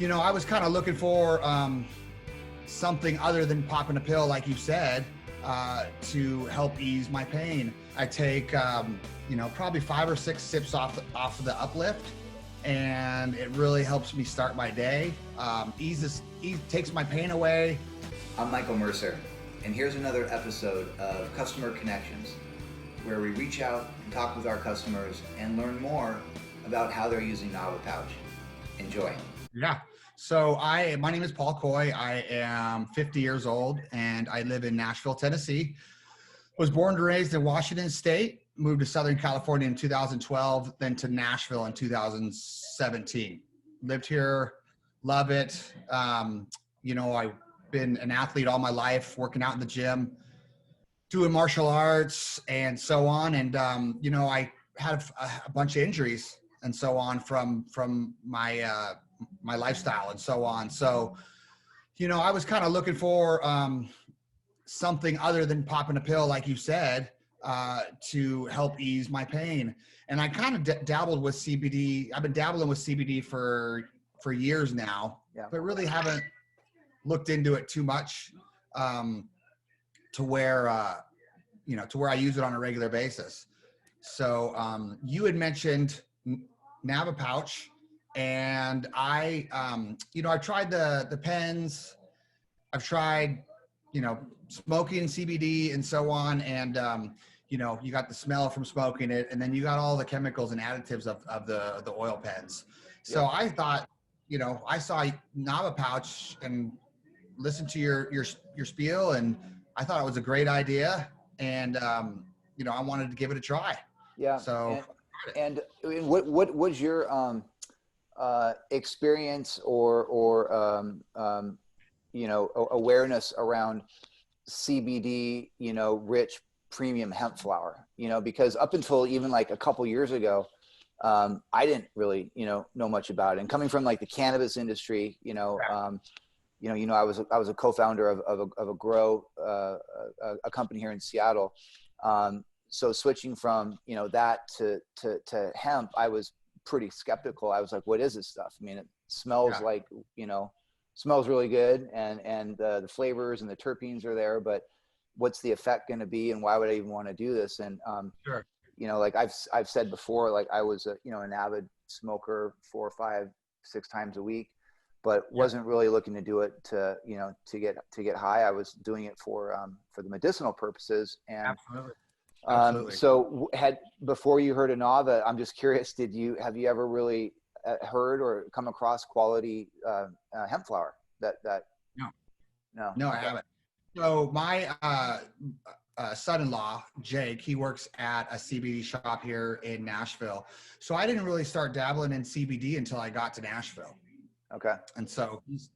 I was kind of looking for something other than popping a pill, like you said, to help ease my pain. I take, probably 5 or 6 sips off of the Uplift, and it really helps me start my day. Takes my pain away. I'm Michael Mercer, and here's another episode of Customer Connections, where we reach out and talk with our customers and learn more about how they're using NAVA Pouch. Enjoy. Yeah. So my name is Paul Coy. I am 50 years old and I live in Nashville, Tennessee. Was born and raised in Washington State, moved to Southern California in 2012, then to Nashville in 2017. Lived here, love it. I've been an athlete all my life, working out in the gym, doing martial arts and so on. And, I had a bunch of injuries and so on from my lifestyle and so on. So, I was kind of looking for something other than popping a pill, like you said, to help ease my pain. And I kind of dabbled with CBD. I've been dabbling with CBD for years now, but really haven't looked into it too much to where I use it on a regular basis. So you had mentioned NAVA Pouch, and I've tried the pens. I've tried, smoking CBD and so on. And, you got the smell from smoking it, and then you got all the chemicals and additives of the oil pens. So I thought, I saw NAVA Pouch and listened to your spiel, and I thought it was a great idea. And, I wanted to give it a try. Yeah. So, and what was your experience or awareness around CBD, rich premium hemp flower? Because up until even like a couple years ago, I didn't really, know much about it. And coming from like the cannabis industry, I was a co-founder of a grow, a company here in Seattle. So switching from, that to hemp, I was pretty skeptical. I was like, what is this stuff? I mean, it smells like, smells really good, and the flavors and the terpenes are there, but what's the effect going to be, and why would I even want to do this? And, sure. Like I've said before, like I was an avid smoker 4, 5, 6 times a week, but wasn't really looking to do it to get high. I was doing it for the medicinal purposes. And Absolutely. So before you heard of NAVA, I'm just curious, have you ever really heard or come across quality hemp flower that No, I haven't. So my son-in-law, Jake, he works at a CBD shop here in Nashville. So I didn't really start dabbling in CBD until I got to Nashville. Okay. And so he's,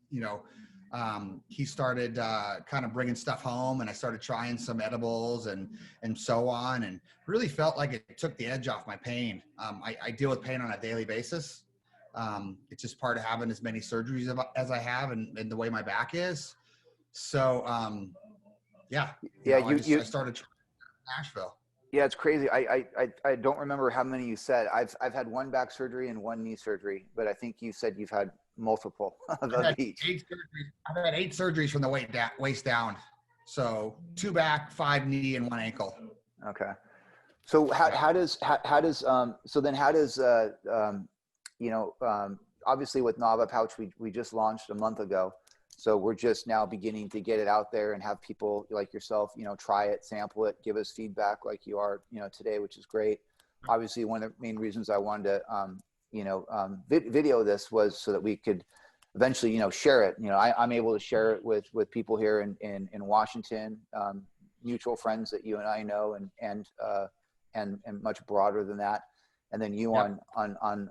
he started kind of bringing stuff home, and I started trying some edibles and so on, and really felt like it took the edge off my pain. I deal with pain on a daily basis. It's just part of having as many surgeries as I have, and the way my back is. So, I started trying Nashville. Yeah, it's crazy. I don't remember how many you said. I've had 1 back surgery and 1 knee surgery, but I think you said you've had multiple of each. I've had 8 surgeries from the waist down. So 2 back, 5 knee, and 1 ankle. Okay. So how does obviously with NAVA Pouch, we just launched a month ago. So we're just now beginning to get it out there and have people like yourself, try it, sample it, give us feedback like you are, today, which is great. Obviously, one of the main reasons I wanted to, video this was so that we could eventually, share it. I'm able to share it with people here in Washington, mutual friends that you and I know, and much broader than that. And then you on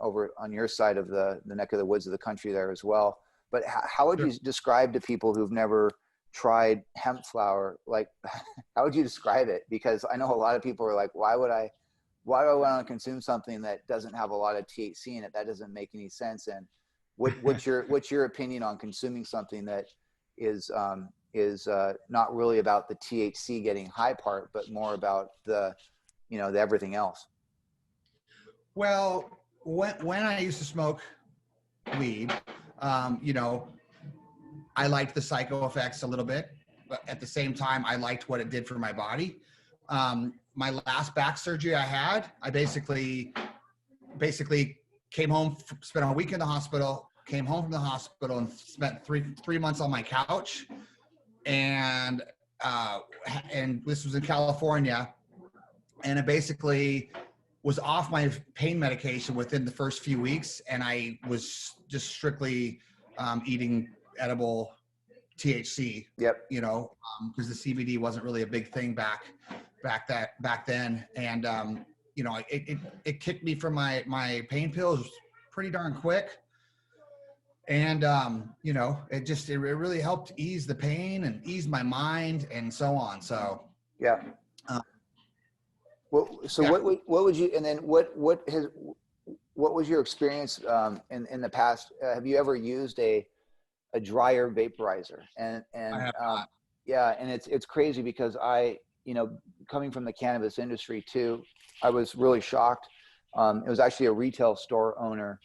over on your side of the neck of the woods of the country there as well. But how would you describe to people who've never tried hemp flower? Like, how would you describe it? Because I know a lot of people are like, why do I want to consume something that doesn't have a lot of THC in it? That doesn't make any sense. And what's your opinion on consuming something that is not really about the THC getting high part, but more about the everything else? Well, when I used to smoke weed, You know, I liked the psycho effects a little bit, but at the same time, I liked what it did for my body. My last back surgery I had, I basically came home, spent a week in the hospital, came home from the hospital, and spent three months on my couch. And this was in California, and it basically was off my pain medication within the first few weeks, and I was just strictly eating edible THC. Yep. You know, because the CBD wasn't really a big thing back then, and you know, it kicked me from my pain pills pretty darn quick, and you know, it really helped ease the pain and ease my mind and so on. So yeah. Well, so yeah. what would you, and then what was your experience in the past? Have you ever used a dryer vaporizer? And I have not. yeah, and it's crazy because you know, coming from the cannabis industry too, I was really shocked. It was actually a retail store owner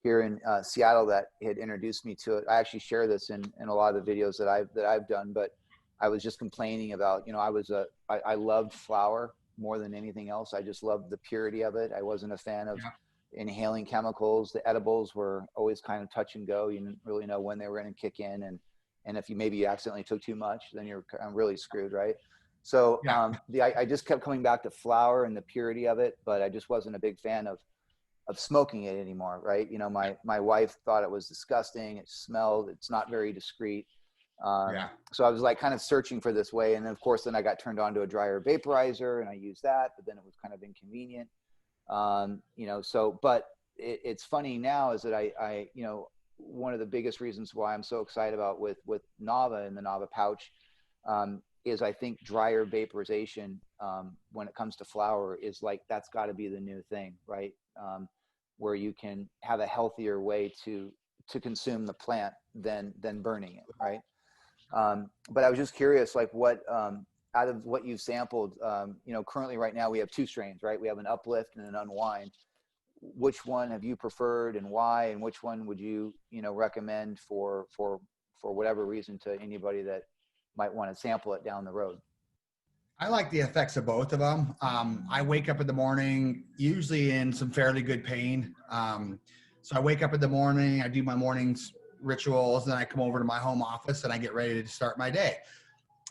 here in Seattle that had introduced me to it. I actually share this in a lot of the videos that I've done, but I was just complaining about, you know, I loved flower more than anything else. I just loved the purity of it. I wasn't a fan of inhaling chemicals. The edibles were always kind of touch and go. You didn't really know when they were going to kick in. And if you maybe accidentally took too much, then you're really screwed, right? So I just kept coming back to flower and the purity of it, but I just wasn't a big fan of smoking it anymore, right? You know, my wife thought it was disgusting. It smelled. It's not very discreet. So I was like kind of searching for this way. And then of course, then I got turned on to a dryer vaporizer and I used that, but then it was kind of inconvenient. You know, so, but it's funny now is that I, you know, one of the biggest reasons why I'm so excited about with NAVA and the NAVA pouch, is I think dryer vaporization, when it comes to flower is like, that's gotta be the new thing, right? Where you can have a healthier way to consume the plant than burning it, right? But I was just curious, like what, out of what you've sampled, you know, currently right now we have two strains, right? We have an Uplift and an Unwind. Which one have you preferred and why? And which one would you, you know, recommend for whatever reason to anybody that might want to sample it down the road? I like the effects of both of them. I wake up in the morning, usually in some fairly good pain. So I wake up in the morning, I do my morning's rituals, then I come over to my home office and I get ready to start my day.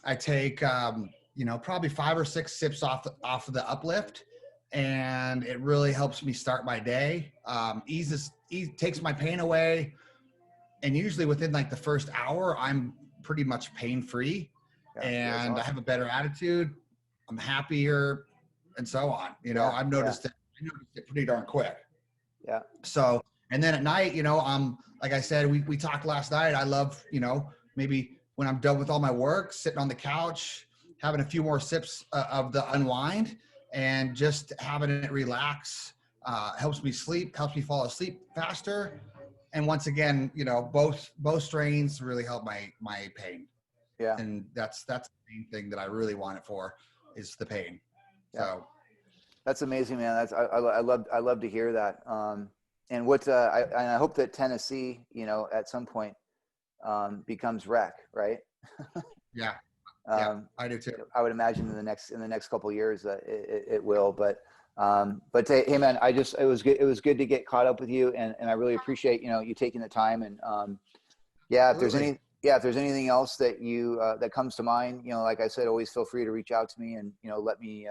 I take, you know, probably 5 or 6 sips off of the Uplift, and it really helps me start my day. Takes my pain away. And usually within like the first hour, I'm pretty much pain-free, and awesome. I have a better attitude. I'm happier and so on. You know, I've noticed it. I noticed it pretty darn quick. Yeah. So, and then at night, you know, like I said, we talked last night. I love, you know, maybe when I'm done with all my work, sitting on the couch, having a few more sips of the Unwind, and just having it relax, helps me sleep, helps me fall asleep faster. And once again, you know, both strains really help my pain. Yeah. And that's the main thing that I really want it for, is the pain. Yeah. So that's amazing, man. I love to hear that. And what I hope that Tennessee, you know, at some point becomes rec, right? Yeah. I do too. I would imagine in the next couple of years it will. But hey man, it was good to get caught up with you, and I really appreciate, you know, you taking the time. And if there's anything else that you that comes to mind, you know, like I said, always feel free to reach out to me and, you know, let me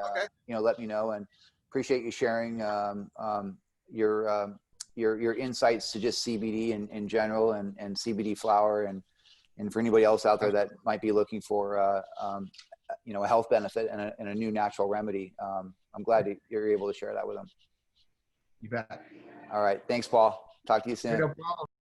know, and appreciate you sharing your insights to just CBD in general, and CBD flower, and for anybody else out there that might be looking for you know, a health benefit and a new natural remedy. I'm glad you're able to share that with them. You bet. All right. Thanks, Paul. Talk to you soon. No problem.